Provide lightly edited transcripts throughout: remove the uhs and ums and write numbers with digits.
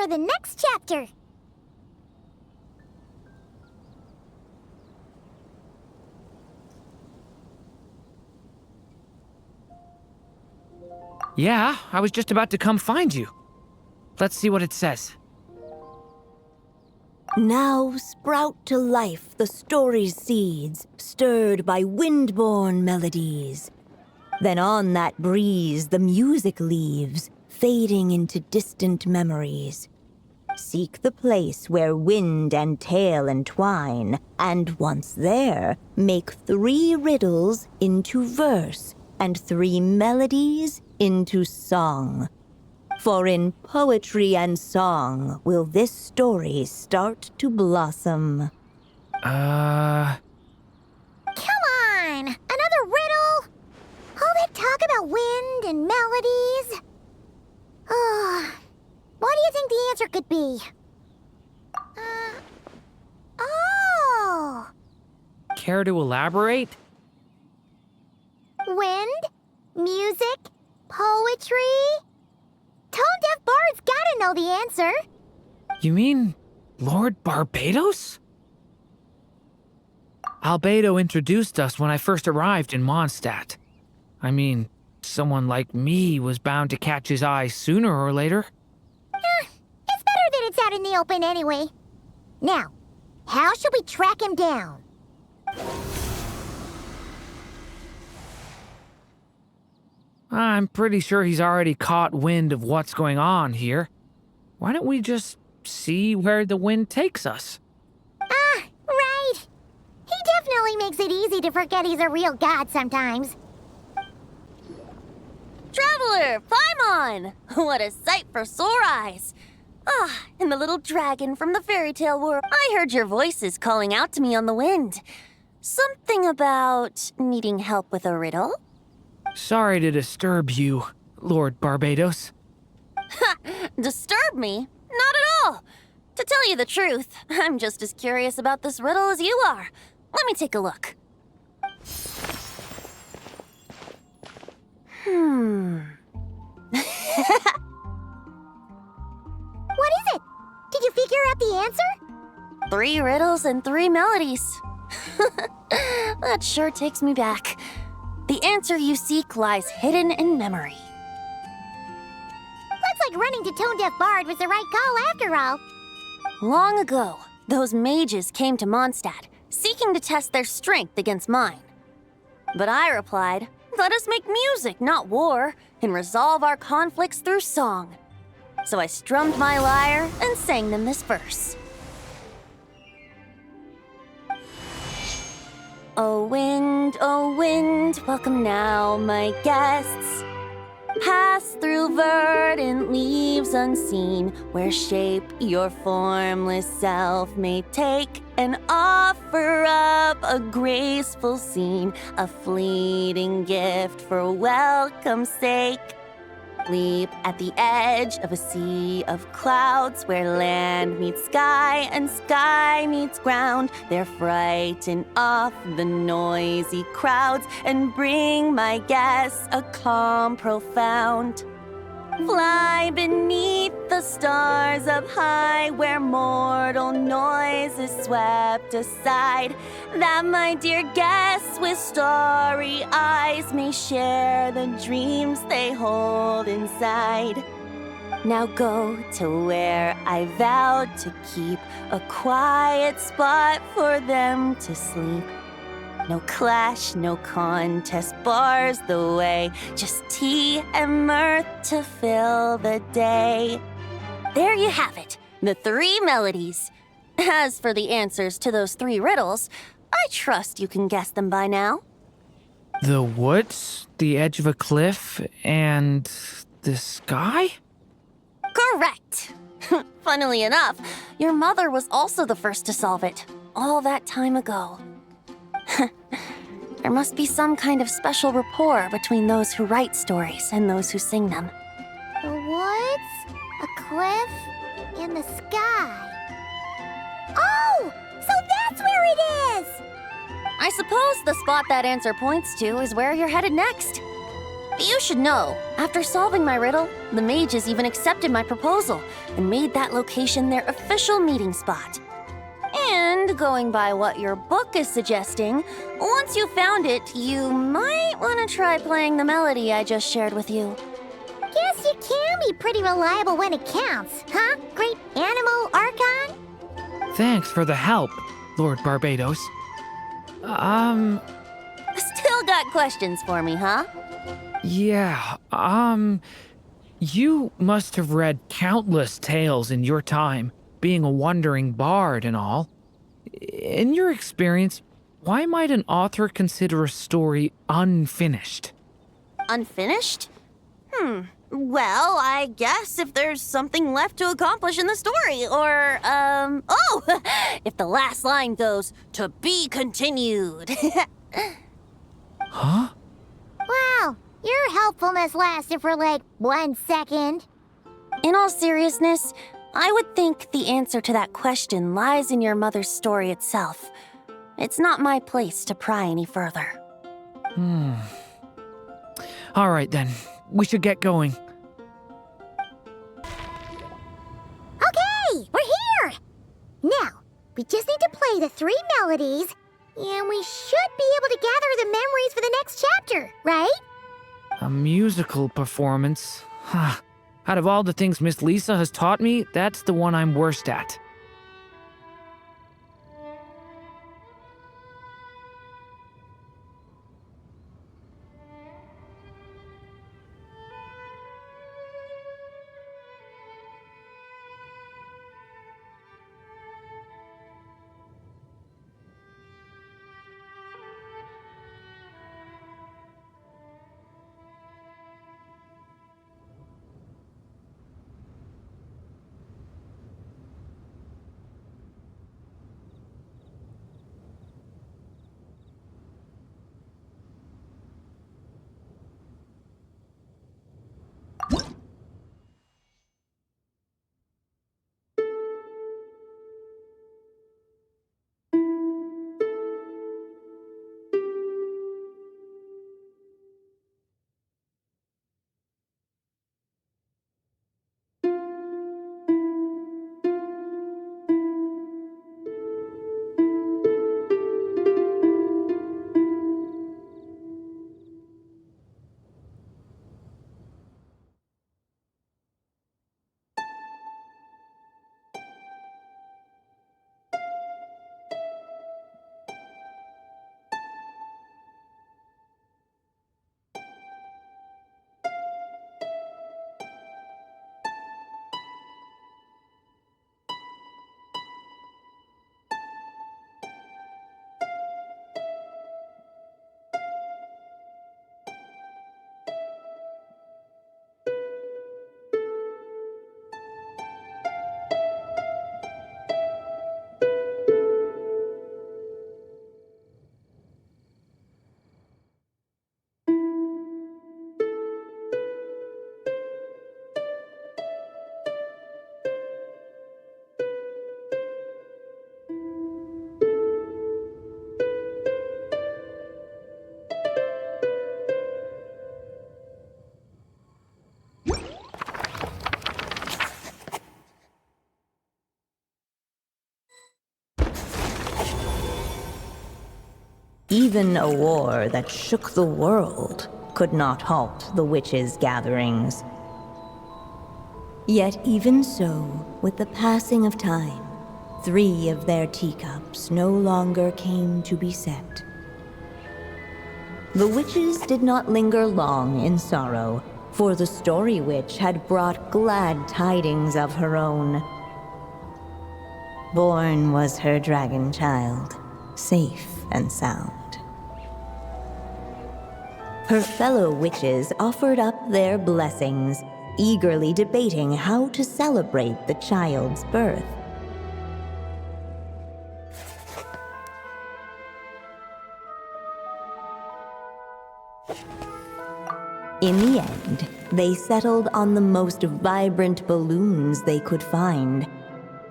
for the next chapter. Yeah, I was just about to come find you. Let's see what it says. Now sprout to life the story's seeds, stirred by wind-born melodies. Then on that breeze the music leaves, fading into distant memories. Seek the place where wind and tale entwine, and once there, make 3 riddles into verse, and 3 melodies into song. For in poetry and song will this story start to blossom. Come on! Another riddle? All that talk about wind and melodies? What do you think the answer could be? Oh! Care to elaborate? Wind? Music? Poetry? Tone-deaf bards gotta know the answer. You mean Lord Barbados? Albedo introduced us when I first arrived in Mondstadt. I mean, someone like me was bound to catch his eye sooner or later. It's better that it's out in the open anyway. Now, how should we track him down? I'm pretty sure he's already caught wind of what's going on here. Why don't we just see where the wind takes us? Right. He definitely makes it easy to forget he's a real god sometimes. Traveler, Paimon! What a sight for sore eyes! And the little dragon from the fairy tale world. I heard your voices calling out to me on the wind. Something about needing help with a riddle? Sorry to disturb you, Lord Barbados. Disturb me? Not at all! To tell you the truth, I'm just as curious about this riddle as you are. Let me take a look. What is it? Did you figure out the answer? 3 riddles and 3 melodies. That sure takes me back. The answer you seek lies hidden in memory. Looks like running to Tone-Deaf Bard was the right call after all. Long ago, those mages came to Mondstadt, seeking to test their strength against mine. But I replied, let us make music, not war, and resolve our conflicts through song. So I strummed my lyre and sang them this verse. O wind, welcome now, my guests. Pass through verdant leaves unseen, where shape your formless self may take, and offer up a graceful scene, a fleeting gift for welcome's sake. Leap at the edge of a sea of clouds, where land meets sky and sky meets ground. There frighten off the noisy crowds and bring my guests a calm profound. Fly beneath the stars up high, where mortal noise is swept aside, that my dear guests with starry eyes may share the dreams they hold inside. Now go to where I vowed to keep a quiet spot for them to sleep. No clash, no contest bars the way, just tea and mirth to fill the day. There you have it, the 3 melodies. As for the answers to those 3 riddles, I trust you can guess them by now. The woods, the edge of a cliff, and the sky? Correct! Funnily enough, your mother was also the first to solve it, all that time ago. There must be some kind of special rapport between those who write stories and those who sing them. The woods, a cliff, and the sky. Oh! So that's where it is! I suppose the spot that answer points to is where you're headed next. You should know, after solving my riddle, the mages even accepted my proposal and made that location their official meeting spot. And going by what your book is suggesting, once you found it, you might want to try playing the melody I just shared with you. Guess you can be pretty reliable when it counts, huh, great animal Archon? Thanks for the help, Lord Barbados. Still got questions for me, huh? Yeah, you must have read countless tales in your time, being a wandering bard and all. In your experience, why might an author consider a story unfinished? Unfinished? Well, I guess if there's something left to accomplish in the story, or, if the last line goes, "To be continued." Huh? Wow, your helpfulness lasted for like 1 second. In all seriousness, I would think the answer to that question lies in your mother's story itself. It's not my place to pry any further. All right then, we should get going. Okay, we're here! Now, we just need to play the 3 melodies, and we should be able to gather the memories for the next chapter, right? A musical performance? Huh. Out of all the things Miss Lisa has taught me, that's the one I'm worst at. Even a war that shook the world could not halt the witches' gatherings. Yet even so, with the passing of time, 3 of their teacups no longer came to be set. The witches did not linger long in sorrow, for the story witch had brought glad tidings of her own. Born was her dragon child, safe and sound. Her fellow witches offered up their blessings, eagerly debating how to celebrate the child's birth. In the end, they settled on the most vibrant balloons they could find.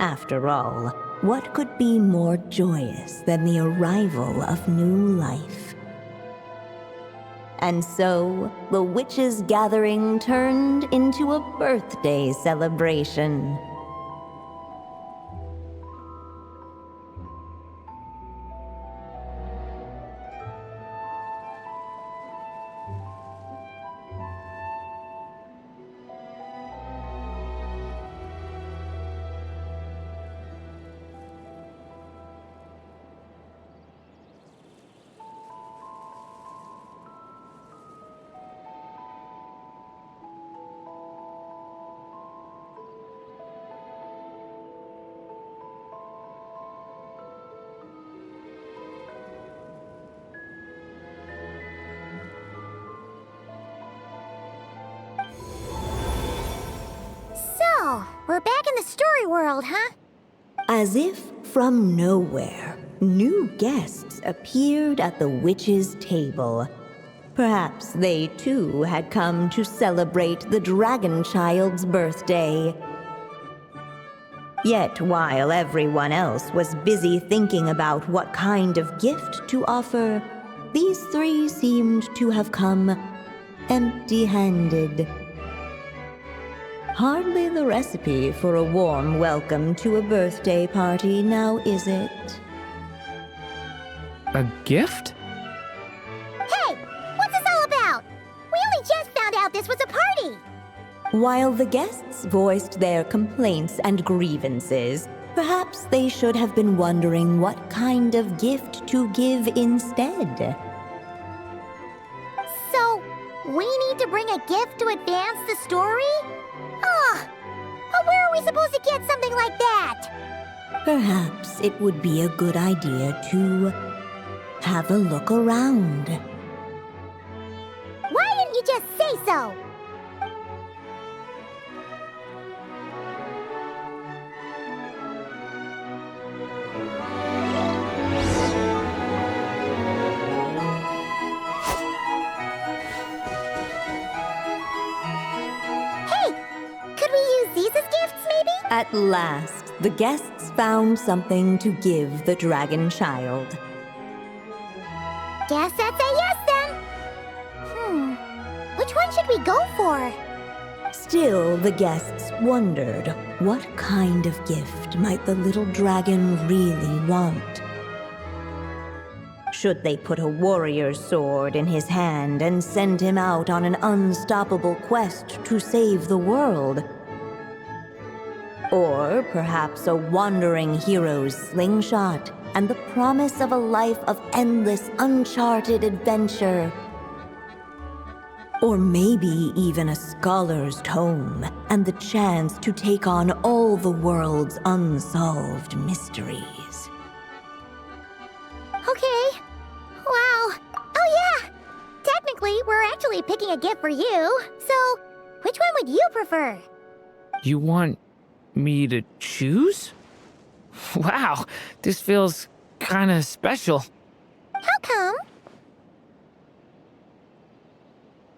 After all, what could be more joyous than the arrival of new life? And so, the witches' gathering turned into a birthday celebration. So, we're back in the story world, huh? As if from nowhere, new guests appeared at the witches' table. Perhaps they too had come to celebrate the dragon child's birthday. Yet while everyone else was busy thinking about what kind of gift to offer, these three seemed to have come empty-handed. Hardly the recipe for a warm welcome to a birthday party, now is it? A gift? Hey, what's this all about? We only just found out this was a party. While the guests voiced their complaints and grievances, perhaps they should have been wondering what kind of gift to give instead. So, we need to bring a gift to advance the story? But where are we supposed to get something like that? Perhaps it would be a good idea to have a look around. Why didn't you just say so? At last, the guests found something to give the dragon child. Guess that's a yes then. Which one should we go for? Still, the guests wondered what kind of gift might the little dragon really want. Should they put a warrior's sword in his hand and send him out on an unstoppable quest to save the world? Or perhaps a wandering hero's slingshot and the promise of a life of endless, uncharted adventure. Or maybe even a scholar's tome and the chance to take on all the world's unsolved mysteries. Okay. Wow. Oh yeah! Technically, we're actually picking a gift for you. So, which one would you prefer? You want me to choose? Wow, this feels kinda special. How come?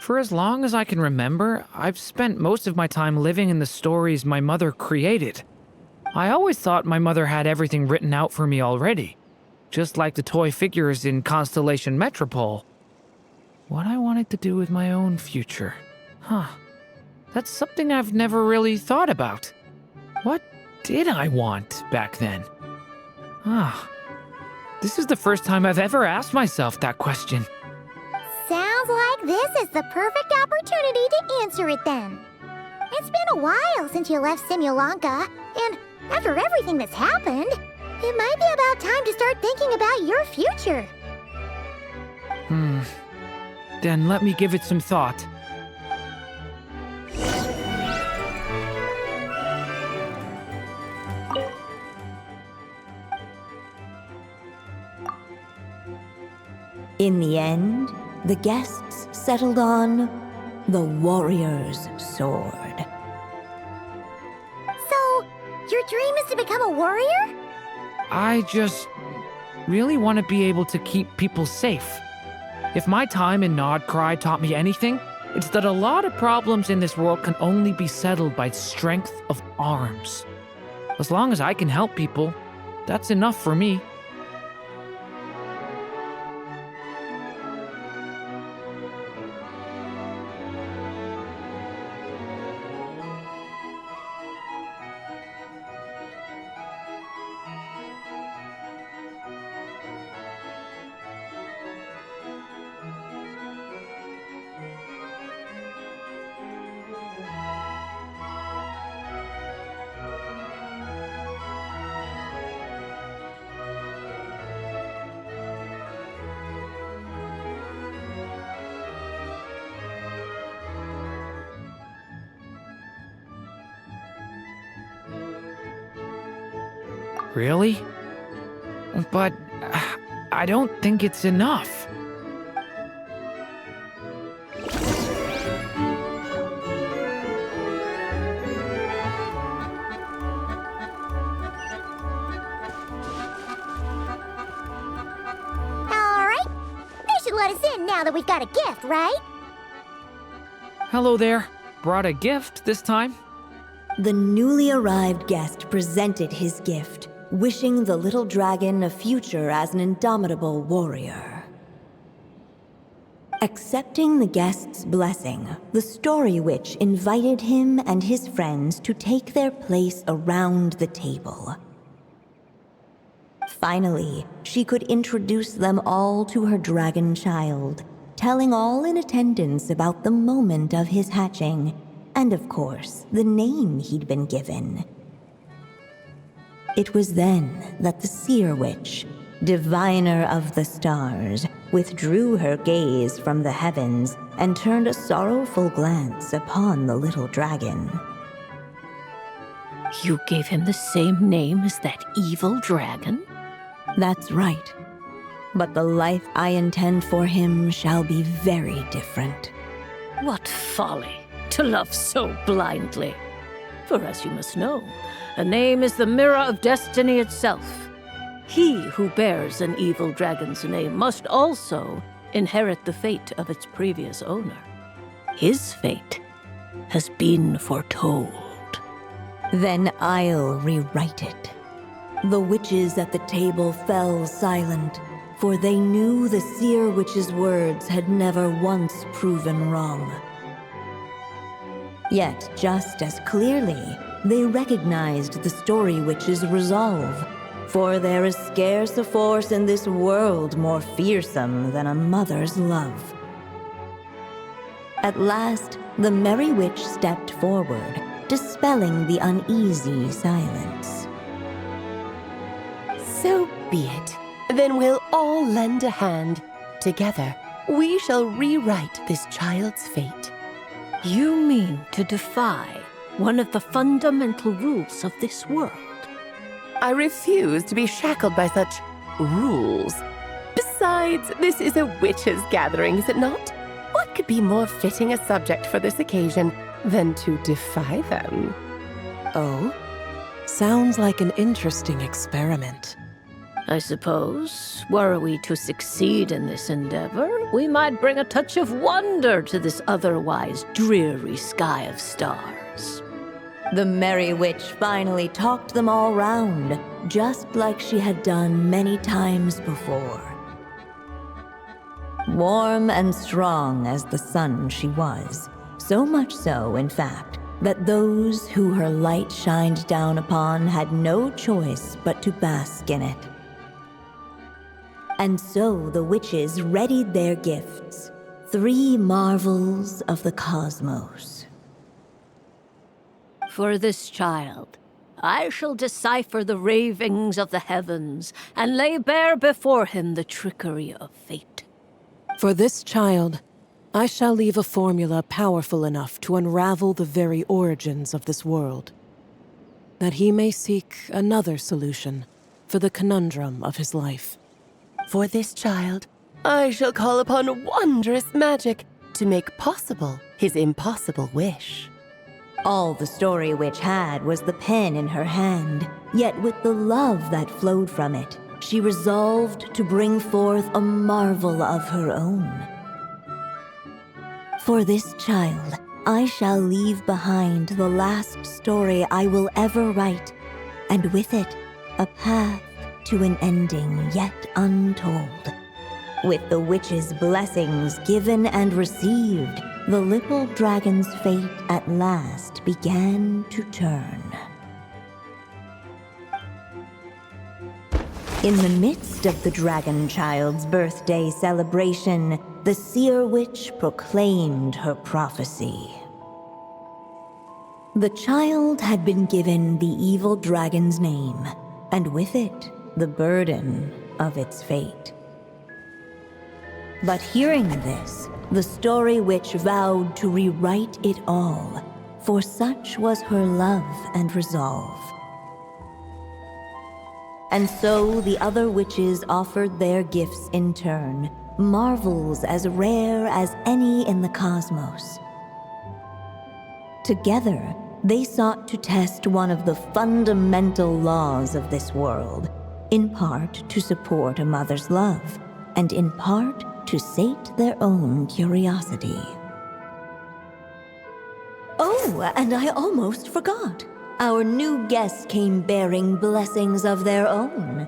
For as long as I can remember, I've spent most of my time living in the stories my mother created. I always thought my mother had everything written out for me already, just like the toy figures in Constellation Metropole. What I wanted to do with my own future. That's something I've never really thought about. What did I want back then? This is the first time I've ever asked myself that question. Sounds like this is the perfect opportunity to answer it then. It's been a while since you left Simulanka, and after everything that's happened, it might be about time to start thinking about your future. Then let me give it some thought. In the end, the guests settled on the warrior's sword. So, your dream is to become a warrior? I just really want to be able to keep people safe. If my time in Nodcry taught me anything, it's that a lot of problems in this world can only be settled by strength of arms. As long as I can help people, that's enough for me. Really? But I don't think it's enough. Alright, they should let us in now that we've got a gift, right? Hello there. Brought a gift this time? The newly arrived guest presented his gift, wishing the little dragon a future as an indomitable warrior. Accepting the guest's blessing, the Story Witch invited him and his friends to take their place around the table. Finally, she could introduce them all to her dragon child, telling all in attendance about the moment of his hatching, and of course, the name he'd been given. It was then that the Seer Witch, diviner of the stars, withdrew her gaze from the heavens and turned a sorrowful glance upon the little dragon. You gave him the same name as that evil dragon? That's right. But the life I intend for him shall be very different. What folly to love so blindly. For as you must know, a name is the mirror of destiny itself. He who bears an evil dragon's name must also inherit the fate of its previous owner. His fate has been foretold. Then I'll rewrite it. The witches at the table fell silent, for they knew the Seer Witch's words had never once proven wrong. Yet, just as clearly, they recognized the Story Witch's resolve, for there is scarce a force in this world more fearsome than a mother's love. At last, the Merry Witch stepped forward, dispelling the uneasy silence. So be it. Then we'll all lend a hand. Together, we shall rewrite this child's fate. You mean to defy one of the fundamental rules of this world? I refuse to be shackled by such rules. Besides, this is a witches' gathering, is it not? What could be more fitting a subject for this occasion than to defy them? Oh? Sounds like an interesting experiment. I suppose, were we to succeed in this endeavor, we might bring a touch of wonder to this otherwise dreary sky of stars. The Merry Witch finally talked them all round, just like she had done many times before. Warm and strong as the sun she was, so much so, in fact, that those who her light shined down upon had no choice but to bask in it. And so the witches readied their gifts, 3 marvels of the cosmos. For this child, I shall decipher the ravings of the heavens and lay bare before him the trickery of fate. For this child, I shall leave a formula powerful enough to unravel the very origins of this world, that he may seek another solution for the conundrum of his life. For this child, I shall call upon wondrous magic to make possible his impossible wish. All the Story Witch had was the pen in her hand, yet with the love that flowed from it, she resolved to bring forth a marvel of her own. For this child, I shall leave behind the last story I will ever write, and with it, a path to an ending yet untold. With the witch's blessings given and received, the little dragon's fate at last began to turn. In the midst of the dragon child's birthday celebration, the Seer Witch proclaimed her prophecy. The child had been given the evil dragon's name, and with it, the burden of its fate. But hearing this, the Story Witch vowed to rewrite it all, for such was her love and resolve. And so the other witches offered their gifts in turn, marvels as rare as any in the cosmos. Together, they sought to test one of the fundamental laws of this world, in part to support a mother's love, and in part to sate their own curiosity. Oh, and I almost forgot. Our new guests came bearing blessings of their own.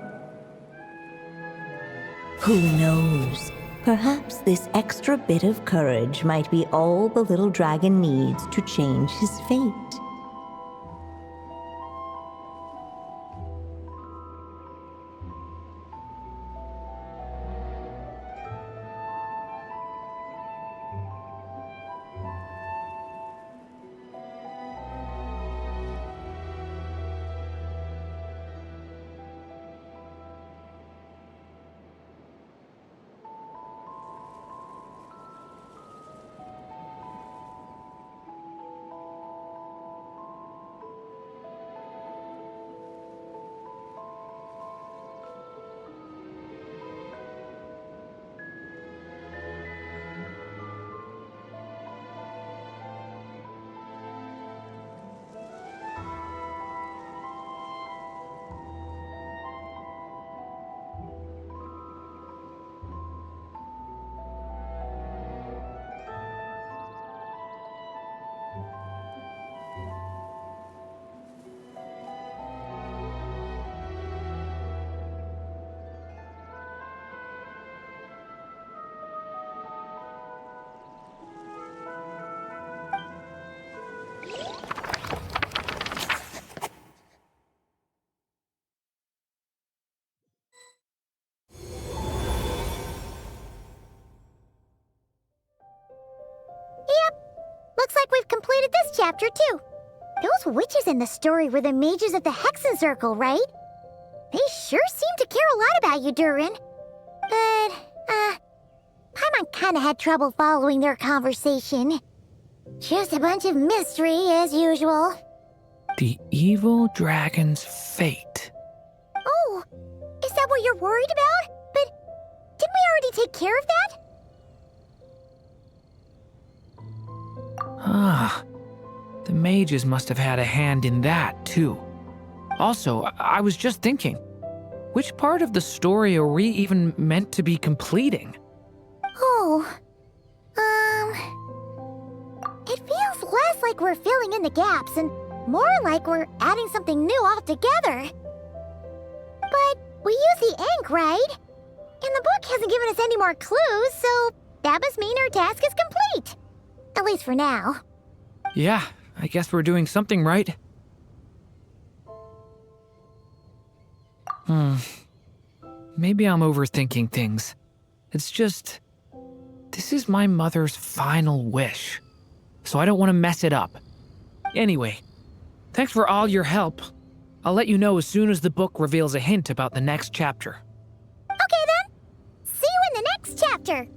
Who knows? Perhaps this extra bit of courage might be all the little dragon needs to change his fate. Looks like we've completed this chapter, too. Those witches in the story were the mages of the Hexen Circle, right? They sure seem to care a lot about you, Durin. But, Paimon kinda had trouble following their conversation. Just a bunch of mystery, as usual. The evil dragon's fate. Oh, is that what you're worried about? But didn't we already take care of that? Ah, the mages must have had a hand in that, too. Also, I was just thinking, which part of the story are we even meant to be completing? Oh, it feels less like we're filling in the gaps and more like we're adding something new altogether. But we use the ink, right? And the book hasn't given us any more clues, so that must mean our task is complete. At least for now. Yeah, I guess we're doing something right. Maybe I'm overthinking things. It's just, this is my mother's final wish, so I don't want to mess it up. Anyway, thanks for all your help. I'll let you know as soon as the book reveals a hint about the next chapter. Okay then. See you in the next chapter.